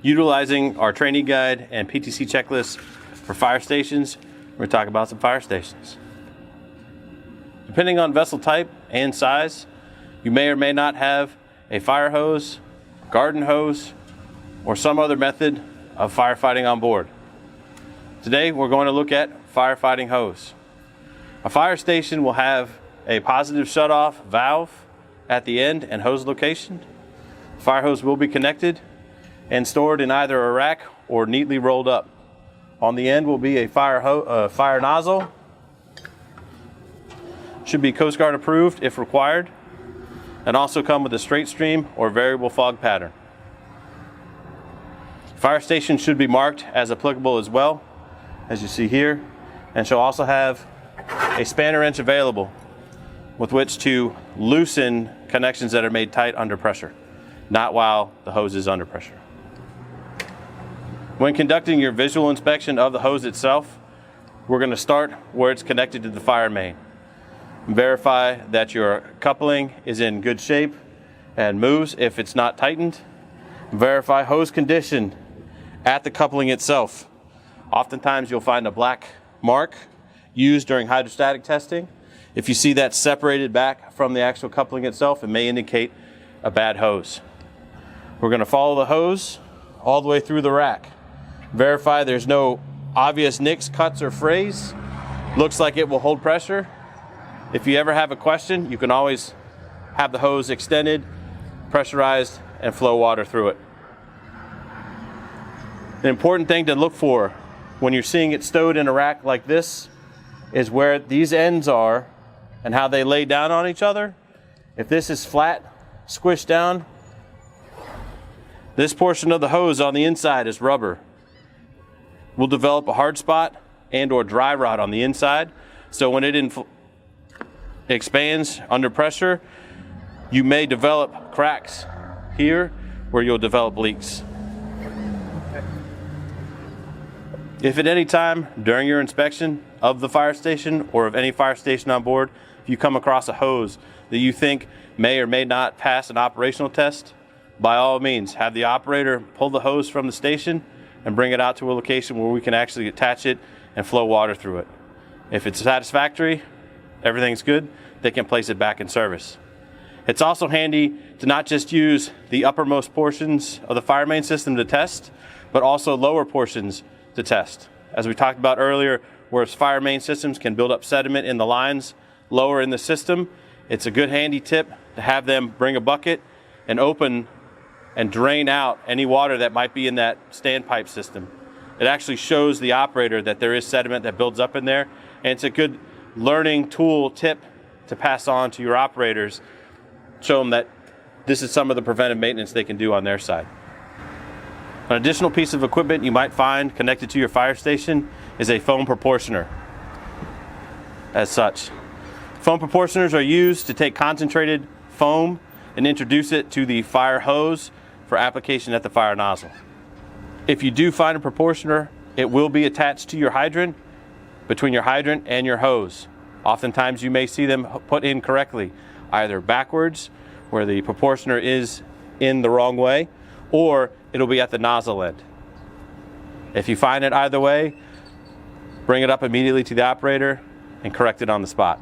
Utilizing our training guide and PTC checklist for fire stations, we're going to talk about some fire stations. Depending on vessel type and size, you may or may not have a fire hose, garden hose, or some other method of firefighting on board. Today we're going to look at firefighting hose. A fire station will have a positive shutoff valve at the end and hose location. Fire hose will be connected and stored in either a rack or neatly rolled up. On the end will be a fire nozzle. Should be Coast Guard approved if required, and also come with a straight stream or variable fog pattern. Fire station should be marked as applicable as well, as you see here, and shall also have a spanner wrench available with which to loosen connections that are made tight under pressure, not while the hose is under pressure. When conducting your visual inspection of the hose itself, we're going to start where it's connected to the fire main. Verify that your coupling is in good shape and moves if it's not tightened. Verify hose condition at the coupling itself. Oftentimes you'll find a black mark used during hydrostatic testing. If you see that separated back from the actual coupling itself, it may indicate a bad hose. We're going to follow the hose all the way through the rack. Verify there's no obvious nicks, cuts, or frays. Looks like it will hold pressure. If you ever have a question, you can always have the hose extended, pressurized, and flow water through it. An important thing to look for when you're seeing it stowed in a rack like this is where these ends are and how they lay down on each other. If this is flat, squished down, this portion of the hose on the inside is rubber. We'll develop a hard spot and or dry rot on the inside, so when it expands under pressure, you may develop cracks here where you'll develop leaks. If at any time during your inspection of the fire station or of any fire station on board, if you come across a hose that you think may or may not pass an operational test, by all means, have the operator pull the hose from the station and bring it out to a location where we can actually attach it and flow water through it. If it's satisfactory, everything's good, they can place it back in service. It's also handy to not just use the uppermost portions of the fire main system to test, but also lower portions to test. As we talked about earlier, whereas fire main systems can build up sediment in the lines lower in the system, it's a good handy tip to have them bring a bucket and open and drain out any water that might be in that standpipe system. It actually shows the operator that there is sediment that builds up in there, and it's a good learning tool tip to pass on to your operators, show them that this is some of the preventive maintenance they can do on their side. An additional piece of equipment you might find connected to your fire station is a foam proportioner. As such, foam proportioners are used to take concentrated foam and introduce it to the fire hose for application at the fire nozzle. If you do find a proportioner, it will be attached to your hydrant, between your hydrant and your hose. Oftentimes you may see them put in correctly, either backwards, where the proportioner is in the wrong way, or it'll be at the nozzle end. If you find it either way, bring it up immediately to the operator and correct it on the spot.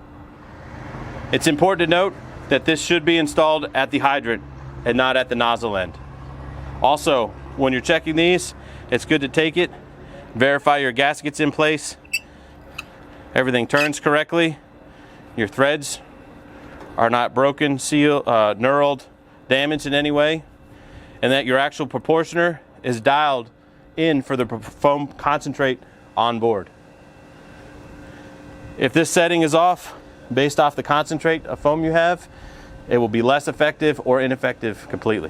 It's important to note that this should be installed at the hydrant and not at the nozzle end. Also, when you're checking these, it's good to take it, verify your gasket's in place, everything turns correctly, your threads are not broken, sealed, knurled, damaged in any way, and that your actual proportioner is dialed in for the foam concentrate on board. If this setting is off, based off the concentrate of foam you have, it will be less effective or ineffective completely.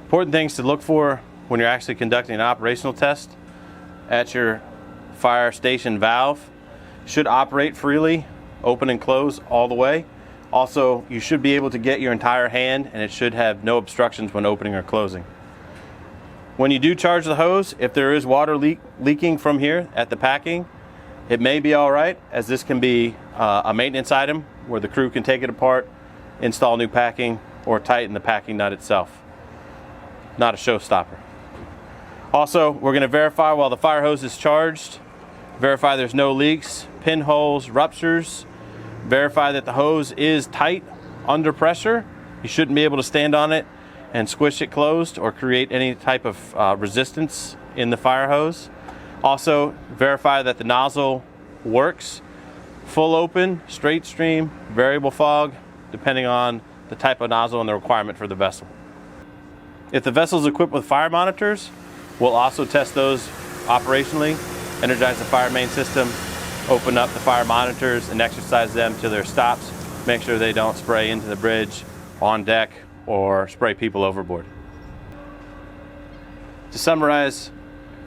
Important things to look for when you're actually conducting an operational test at your fire station valve. Should operate freely, open and close all the way. Also, you should be able to get your entire hand, and it should have no obstructions when opening or closing. When you do charge the hose, if there is water leaking from here at the packing, it may be all right, as this can be a maintenance item where the crew can take it apart, install new packing, or tighten the packing nut itself. not a showstopper. Also, we're going to verify while the fire hose is charged, verify there's no leaks, pinholes, ruptures, verify that the hose is tight under pressure. You shouldn't be able to stand on it and squish it closed or create any type of resistance in the fire hose. Also, verify that the nozzle works. Full open, straight stream, variable fog, depending on the type of nozzle and the requirement for the vessel. If the vessel is equipped with fire monitors, we'll also test those operationally, energize the fire main system, open up the fire monitors and exercise them to their stops. Make sure they don't spray into the bridge, on deck, or spray people overboard. To summarize,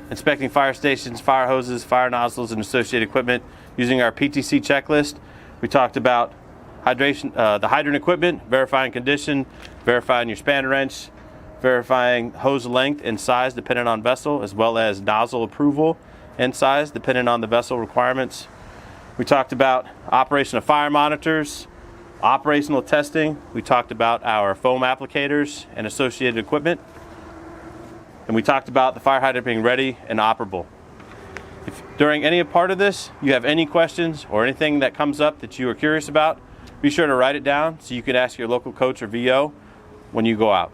inspecting fire stations, fire hoses, fire nozzles, and associated equipment using our PTC checklist, we talked about hydration, the hydrant equipment, verifying condition, verifying your spanner wrench, verifying hose length and size depending on vessel, as well as nozzle approval and size depending on the vessel requirements. We talked about operation of fire monitors, operational testing. We talked about our foam applicators and associated equipment. And we talked about the fire hydrant being ready and operable. If during any part of this you have any questions or anything that comes up that you are curious about, be sure to write it down so you can ask your local coach or VO when you go out.